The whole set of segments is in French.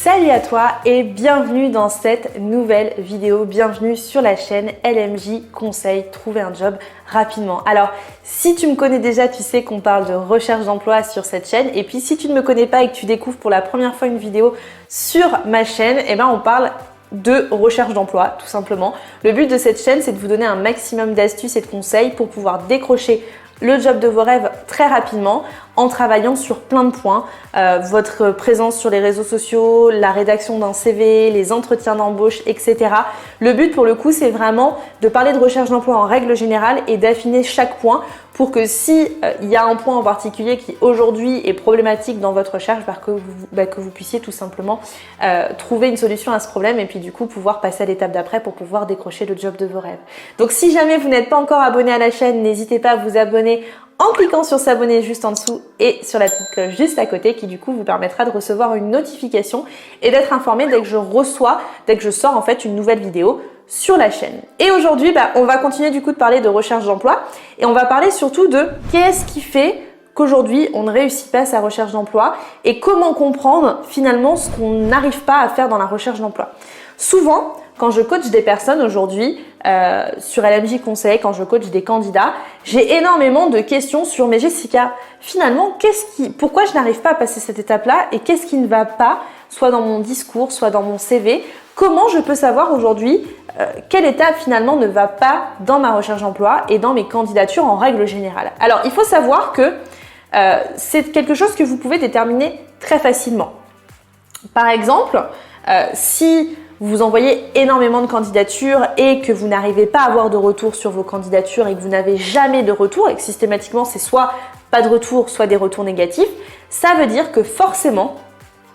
Salut à toi et bienvenue dans cette nouvelle vidéo, bienvenue sur la chaîne LMJ Conseil, trouver un job rapidement. Alors si tu me connais déjà, tu sais qu'on parle de recherche d'emploi sur cette chaîne, et puis si tu ne me connais pas et que tu découvres pour la première fois une vidéo sur ma chaîne, on parle de recherche d'emploi tout simplement. Le but de cette chaîne, c'est de vous donner un maximum d'astuces et de conseils pour pouvoir décrocher le job de vos rêves très rapidement en travaillant sur plein de points, votre présence sur les réseaux sociaux, la rédaction d'un CV, les entretiens d'embauche, etc. Le but pour le coup, c'est vraiment de parler de recherche d'emploi en règle générale et d'affiner chaque point pour que si il y a un point en particulier qui aujourd'hui est problématique dans votre recherche, que vous puissiez tout simplement trouver une solution à ce problème et puis du coup pouvoir passer à l'étape d'après pour pouvoir décrocher le job de vos rêves. Donc si jamais vous n'êtes pas encore abonné à la chaîne, n'hésitez pas à vous abonner en cliquant sur s'abonner juste en dessous et sur la petite cloche juste à côté qui du coup vous permettra de recevoir une notification et d'être informé dès que je sors en fait une nouvelle vidéo sur la chaîne. Et aujourd'hui, on va continuer du coup de parler de recherche d'emploi et on va parler surtout de qu'est-ce qui fait qu'aujourd'hui on ne réussit pas sa recherche d'emploi et comment comprendre finalement ce qu'on n'arrive pas à faire dans la recherche d'emploi. Souvent, quand je coach des personnes aujourd'hui sur LMJ Conseil, quand je coach des candidats, j'ai énormément de questions sur mais Jessica, finalement, pourquoi je n'arrive pas à passer cette étape-là et qu'est-ce qui ne va pas, soit dans mon discours, soit dans mon CV? Comment je peux savoir aujourd'hui quelle étape finalement ne va pas dans ma recherche d'emploi et dans mes candidatures en règle générale? Alors, il faut savoir que c'est quelque chose que vous pouvez déterminer très facilement. Par exemple, si vous envoyez énormément de candidatures et que vous n'arrivez pas à avoir de retour sur vos candidatures et que vous n'avez jamais de retour et que systématiquement c'est soit pas de retour, soit des retours négatifs, ça veut dire que forcément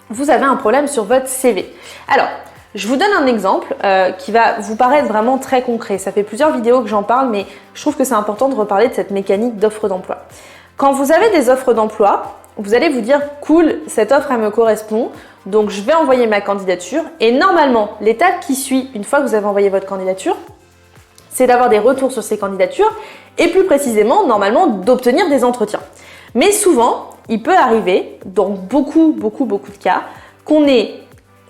vous avez un problème sur votre CV. Alors, je vous donne un exemple qui va vous paraître vraiment très concret. Ça fait plusieurs vidéos que j'en parle, mais je trouve que c'est important de reparler de cette mécanique d'offre d'emploi. Quand vous avez des offres d'emploi, vous allez vous dire « cool, cette offre elle me correspond, donc je vais envoyer ma candidature » et normalement, l'étape qui suit une fois que vous avez envoyé votre candidature, c'est d'avoir des retours sur ces candidatures et plus précisément, normalement, d'obtenir des entretiens. Mais souvent, il peut arriver, dans beaucoup de cas, qu'on ait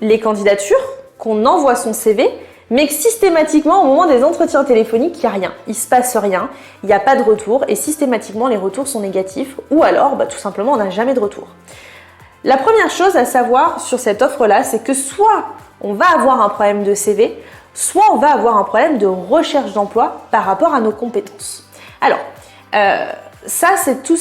les candidatures, qu'on envoie son CV, mais que systématiquement, au moment des entretiens téléphoniques, il n'y a rien. Il ne se passe rien, il n'y a pas de retour et systématiquement, les retours sont négatifs ou alors, tout simplement, on n'a jamais de retour. La première chose à savoir sur cette offre-là, c'est que soit on va avoir un problème de CV, soit on va avoir un problème de recherche d'emploi par rapport à nos compétences. Alors, ça, c'est tout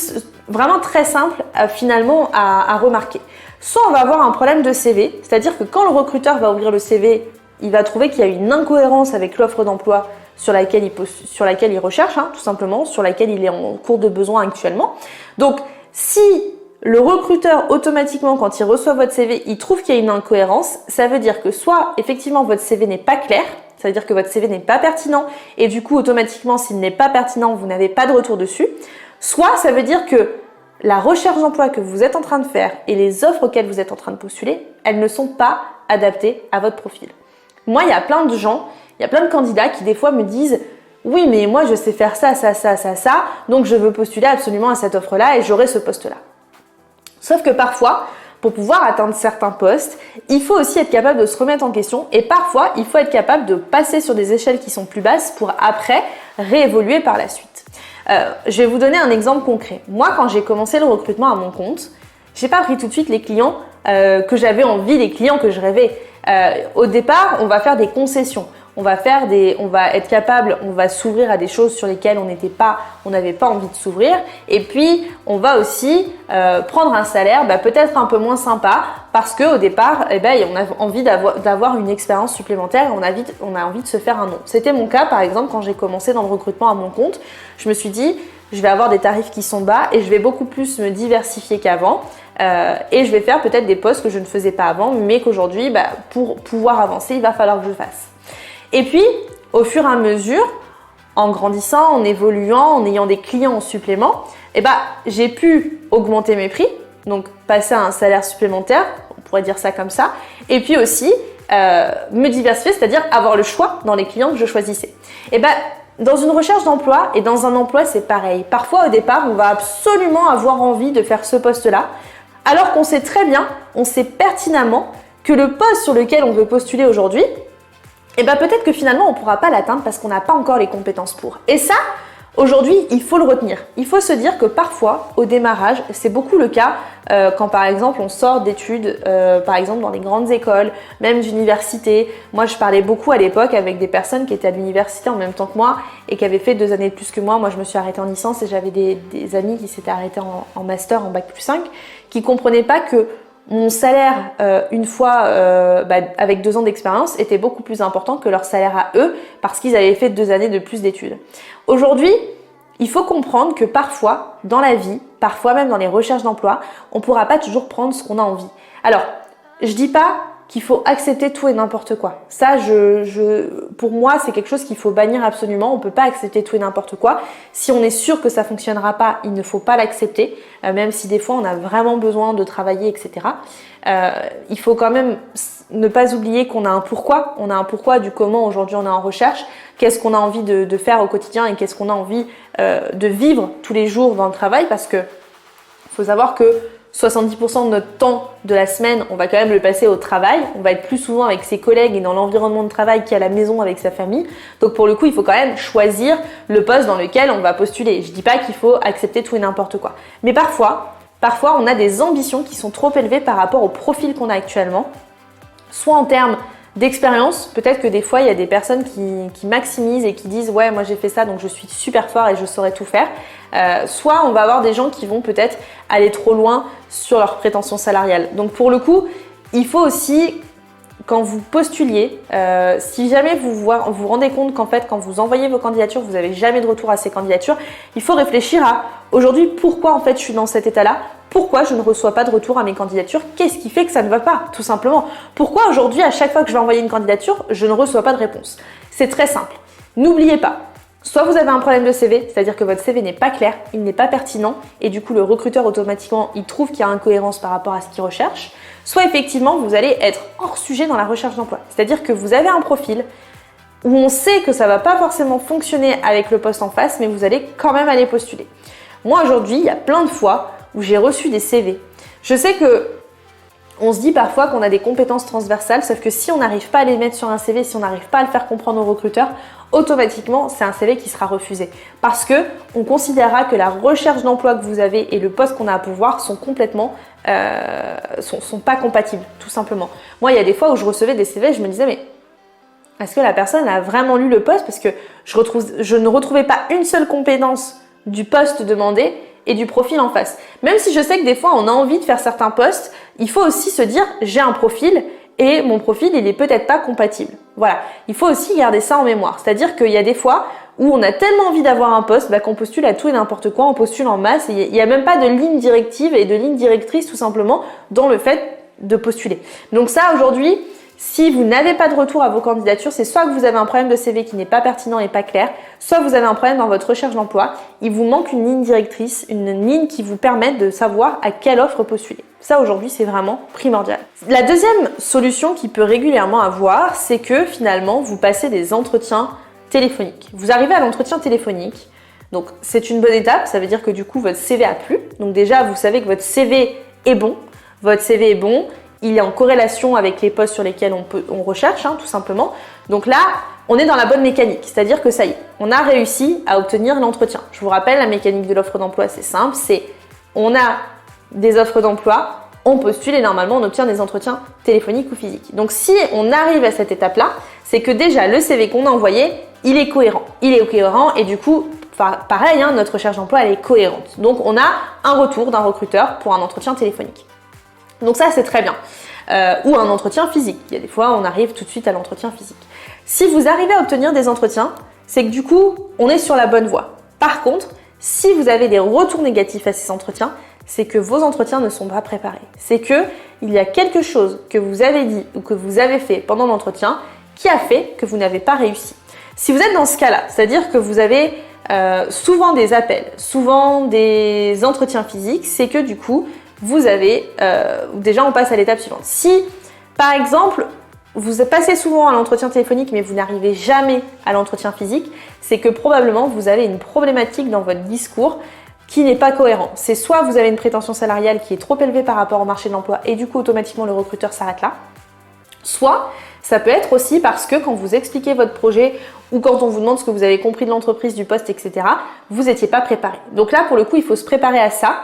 vraiment très simple finalement à remarquer. Soit on va avoir un problème de CV, c'est-à-dire que quand le recruteur va ouvrir le CV, il va trouver qu'il y a une incohérence avec l'offre d'emploi sur laquelle il recherche, tout simplement, sur laquelle il est en cours de besoin actuellement. Donc, si le recruteur, automatiquement, quand il reçoit votre CV, il trouve qu'il y a une incohérence, ça veut dire que soit, effectivement, votre CV n'est pas clair, ça veut dire que votre CV n'est pas pertinent, et du coup, automatiquement, s'il n'est pas pertinent, vous n'avez pas de retour dessus. Soit, ça veut dire que la recherche d'emploi que vous êtes en train de faire et les offres auxquelles vous êtes en train de postuler, elles ne sont pas adaptées à votre profil. Moi, il y a plein de gens, il y a plein de candidats qui des fois me disent « oui, mais moi, je sais faire ça, donc je veux postuler absolument à cette offre-là et j'aurai ce poste-là ». Sauf que parfois, pour pouvoir atteindre certains postes, il faut aussi être capable de se remettre en question et parfois, il faut être capable de passer sur des échelles qui sont plus basses pour après réévoluer par la suite. Je vais vous donner un exemple concret. Moi, quand j'ai commencé le recrutement à mon compte, j'ai pas pris tout de suite les clients que j'avais envie, les clients que je rêvais. Au départ, on va faire des concessions. On va être capable, on va s'ouvrir à des choses sur lesquelles on n'avait pas envie de s'ouvrir. Et puis, on va aussi prendre un salaire peut-être un peu moins sympa parce qu'au départ, on a envie d'avoir une expérience supplémentaire et on a envie de se faire un nom. C'était mon cas, par exemple, quand j'ai commencé dans le recrutement à mon compte. Je me suis dit, je vais avoir des tarifs qui sont bas et je vais beaucoup plus me diversifier qu'avant. Et je vais faire peut-être des postes que je ne faisais pas avant, mais qu'aujourd'hui, pour pouvoir avancer, il va falloir que je fasse. Et puis, au fur et à mesure, en grandissant, en évoluant, en ayant des clients en supplément, j'ai pu augmenter mes prix, donc passer à un salaire supplémentaire, on pourrait dire ça comme ça, et puis aussi me diversifier, c'est-à-dire avoir le choix dans les clients que je choisissais. Dans une recherche d'emploi et dans un emploi, c'est pareil. Parfois, au départ, on va absolument avoir envie de faire ce poste-là, alors qu'on sait très bien, on sait pertinemment que le poste sur lequel on veut postuler aujourd'hui, et ben peut-être que finalement on ne pourra pas l'atteindre parce qu'on n'a pas encore les compétences pour. Et ça, aujourd'hui, il faut le retenir. Il faut se dire que parfois, au démarrage, c'est beaucoup le cas quand par exemple on sort d'études, par exemple dans les grandes écoles, même d'université. Moi, je parlais beaucoup à l'époque avec des personnes qui étaient à l'université en même temps que moi et qui avaient fait 2 années de plus que moi. Moi, je me suis arrêtée en licence et j'avais des amis qui s'étaient arrêtés en master, en bac+5, qui ne comprenaient pas que mon salaire, une fois avec 2 ans d'expérience, était beaucoup plus important que leur salaire à eux parce qu'ils avaient fait 2 années de plus d'études. Aujourd'hui, il faut comprendre que parfois, dans la vie, parfois même dans les recherches d'emploi, on ne pourra pas toujours prendre ce qu'on a envie. Alors, je dis pas qu'il faut accepter tout et n'importe quoi. Ça, pour moi, c'est quelque chose qu'il faut bannir absolument. On ne peut pas accepter tout et n'importe quoi. Si on est sûr que ça ne fonctionnera pas, il ne faut pas l'accepter, même si des fois on a vraiment besoin de travailler, etc. Il faut quand même ne pas oublier qu'on a un pourquoi. On a un pourquoi du comment aujourd'hui on est en recherche. Qu'est-ce qu'on a envie de faire au quotidien et qu'est-ce qu'on a envie de vivre tous les jours dans le travail, parce que faut savoir que 70% de notre temps de la semaine, on va quand même le passer au travail. On va être plus souvent avec ses collègues et dans l'environnement de travail qu'à la maison avec sa famille. Donc pour le coup, il faut quand même choisir le poste dans lequel on va postuler. Je dis pas qu'il faut accepter tout et n'importe quoi. Mais parfois, on a des ambitions qui sont trop élevées par rapport au profil qu'on a actuellement. Soit en termes d'expérience, peut-être que des fois il y a des personnes qui maximisent et qui disent ouais, moi j'ai fait ça donc je suis super fort et je saurais tout faire. Soit on va avoir des gens qui vont peut-être aller trop loin sur leurs prétentions salariales. Donc pour le coup, il faut aussi, quand vous postuliez, si jamais vous vous rendez compte qu'en fait quand vous envoyez vos candidatures, vous n'avez jamais de retour à ces candidatures, il faut réfléchir à aujourd'hui pourquoi en fait je suis dans cet état-là. Pourquoi je ne reçois pas de retour à mes candidatures? Qu'est-ce qui fait que ça ne va pas, tout simplement? Pourquoi aujourd'hui, à chaque fois que je vais envoyer une candidature, je ne reçois pas de réponse? C'est très simple. N'oubliez pas, soit vous avez un problème de CV, c'est-à-dire que votre CV n'est pas clair, il n'est pas pertinent, et du coup le recruteur automatiquement, il trouve qu'il y a incohérence par rapport à ce qu'il recherche. Soit effectivement, vous allez être hors sujet dans la recherche d'emploi. C'est-à-dire que vous avez un profil où on sait que ça ne va pas forcément fonctionner avec le poste en face, mais vous allez quand même aller postuler. Moi aujourd'hui, il y a plein de fois où j'ai reçu des CV. Je sais que on se dit parfois qu'on a des compétences transversales, sauf que si on n'arrive pas à les mettre sur un CV, si on n'arrive pas à le faire comprendre aux recruteurs, automatiquement, c'est un CV qui sera refusé. Parce que on considérera que la recherche d'emploi que vous avez et le poste qu'on a à pourvoir sont complètement sont pas compatibles, tout simplement. Moi, il y a des fois où je recevais des CV, je me disais mais est-ce que la personne a vraiment lu le poste? Parce que je ne retrouvais pas une seule compétence du poste demandé et du profil en face. Même si je sais que des fois on a envie de faire certains postes, il faut aussi se dire j'ai un profil et mon profil il est peut-être pas compatible. Voilà, il faut aussi garder ça en mémoire. C'est-à-dire qu'il y a des fois où on a tellement envie d'avoir un poste qu'on postule à tout et n'importe quoi, on postule en masse et il n'y a même pas de ligne directive et de ligne directrice tout simplement dans le fait de postuler. Donc ça aujourd'hui, si vous n'avez pas de retour à vos candidatures, c'est soit que vous avez un problème de CV qui n'est pas pertinent et pas clair, soit vous avez un problème dans votre recherche d'emploi. Il vous manque une ligne directrice, une ligne qui vous permette de savoir à quelle offre postuler. Ça aujourd'hui, c'est vraiment primordial. La deuxième solution qui peut régulièrement avoir, c'est que finalement, vous passez des entretiens téléphoniques. Vous arrivez à l'entretien téléphonique, donc c'est une bonne étape, ça veut dire que du coup, votre CV a plu. Donc déjà, vous savez que votre CV est bon. Votre CV est bon. Il est en corrélation avec les postes sur lesquels on recherche, tout simplement. Donc là, on est dans la bonne mécanique, c'est-à-dire que ça y est, on a réussi à obtenir l'entretien. Je vous rappelle, la mécanique de l'offre d'emploi, c'est simple, c'est on a des offres d'emploi, on postule et normalement on obtient des entretiens téléphoniques ou physiques. Donc si on arrive à cette étape-là, c'est que déjà le CV qu'on a envoyé, il est cohérent. Il est cohérent et du coup, pareil, notre recherche d'emploi, elle est cohérente. Donc on a un retour d'un recruteur pour un entretien téléphonique. Donc ça, c'est très bien. Ou un entretien physique. Il y a des fois, on arrive tout de suite à l'entretien physique. Si vous arrivez à obtenir des entretiens, c'est que du coup, on est sur la bonne voie. Par contre, si vous avez des retours négatifs à ces entretiens, c'est que vos entretiens ne sont pas préparés. C'est que il y a quelque chose que vous avez dit ou que vous avez fait pendant l'entretien qui a fait que vous n'avez pas réussi. Si vous êtes dans ce cas-là, c'est-à-dire que vous avez souvent des appels, souvent des entretiens physiques, c'est que du coup, vous avez, déjà on passe à l'étape suivante. Si par exemple vous passez souvent à l'entretien téléphonique mais vous n'arrivez jamais à l'entretien physique, c'est que probablement vous avez une problématique dans votre discours qui n'est pas cohérent. C'est soit vous avez une prétention salariale qui est trop élevée par rapport au marché de l'emploi et du coup automatiquement le recruteur s'arrête là, Soit ça peut être aussi parce que quand vous expliquez votre projet ou quand on vous demande ce que vous avez compris de l'entreprise, du poste, etc., vous n'étiez pas préparé. Donc là, pour le coup, il faut se préparer à ça,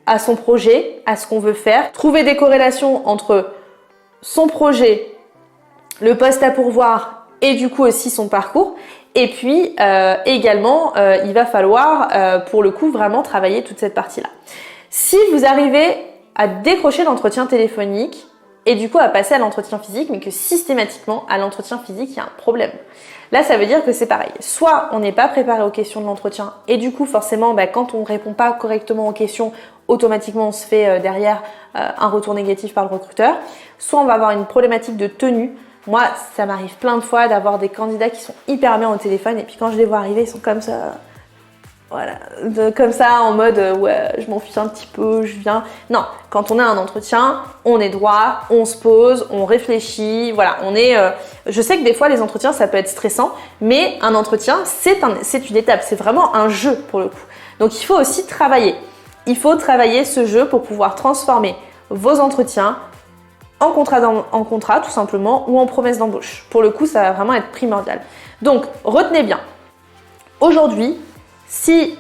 à son projet, à ce qu'on veut faire, trouver des corrélations entre son projet, le poste à pourvoir et du coup aussi son parcours. Et puis également, il va falloir pour le coup vraiment travailler toute cette partie-là. Si vous arrivez à décrocher l'entretien téléphonique et du coup à passer à l'entretien physique, mais que systématiquement à l'entretien physique, il y a un problème. Là, ça veut dire que c'est pareil. Soit on n'est pas préparé aux questions de l'entretien et du coup forcément, quand on ne répond pas correctement aux questions, automatiquement on se fait derrière un retour négatif par le recruteur. Soit on va avoir une problématique de tenue. Moi, ça m'arrive plein de fois d'avoir des candidats qui sont hyper bien au téléphone et puis quand je les vois arriver, ils sont comme ça, voilà, comme ça en mode ouais, je m'en fiche un petit peu, je viens. Non, quand on a un entretien, on est droit, on se pose, on réfléchit, voilà, on est. Je sais que des fois les entretiens ça peut être stressant, mais un entretien c'est une étape, c'est vraiment un jeu pour le coup. Donc il faut aussi travailler. Il faut travailler ce jeu pour pouvoir transformer vos entretiens en contrat tout simplement ou en promesse d'embauche. Pour le coup, ça va vraiment être primordial. Donc, retenez bien. Aujourd'hui, si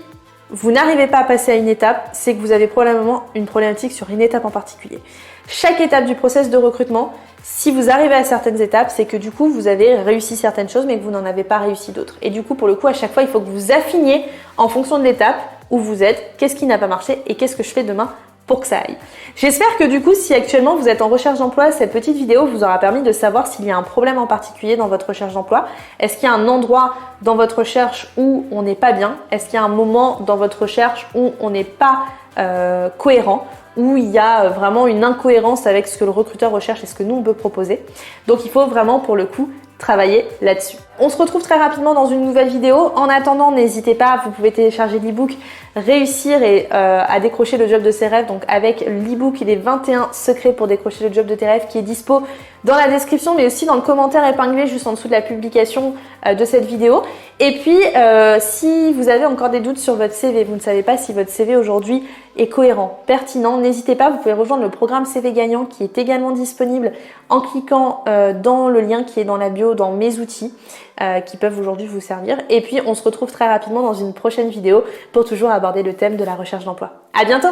vous n'arrivez pas à passer à une étape, c'est que vous avez probablement une problématique sur une étape en particulier. Chaque étape du process de recrutement, si vous arrivez à certaines étapes, c'est que du coup, vous avez réussi certaines choses, mais que vous n'en avez pas réussi d'autres. Et du coup, pour le coup, à chaque fois, il faut que vous affiniez en fonction de l'étape où vous êtes, qu'est-ce qui n'a pas marché et qu'est-ce que je fais demain pour que ça aille. J'espère que du coup, si actuellement vous êtes en recherche d'emploi, cette petite vidéo vous aura permis de savoir s'il y a un problème en particulier dans votre recherche d'emploi. Est-ce qu'il y a un endroit dans votre recherche où on n'est pas bien? Est-ce qu'il y a un moment dans votre recherche où on n'est pas cohérent, où il y a vraiment une incohérence avec ce que le recruteur recherche et ce que nous on peut proposer? Donc il faut vraiment pour le coup travailler là-dessus. On se retrouve très rapidement dans une nouvelle vidéo. En attendant, n'hésitez pas, vous pouvez télécharger l'ebook Réussir à décrocher le job de ses rêves. Donc avec l'ebook, les 21 secrets pour décrocher le job de tes rêves qui est dispo dans la description, mais aussi dans le commentaire épinglé juste en dessous de la publication de cette vidéo. Et puis, si vous avez encore des doutes sur votre CV, vous ne savez pas si votre CV aujourd'hui est cohérent, pertinent, n'hésitez pas, vous pouvez rejoindre le programme CV Gagnant qui est également disponible en cliquant dans le lien qui est dans la bio, dans mes outils. Qui peuvent aujourd'hui vous servir. Et puis, on se retrouve très rapidement dans une prochaine vidéo pour toujours aborder le thème de la recherche d'emploi. À bientôt!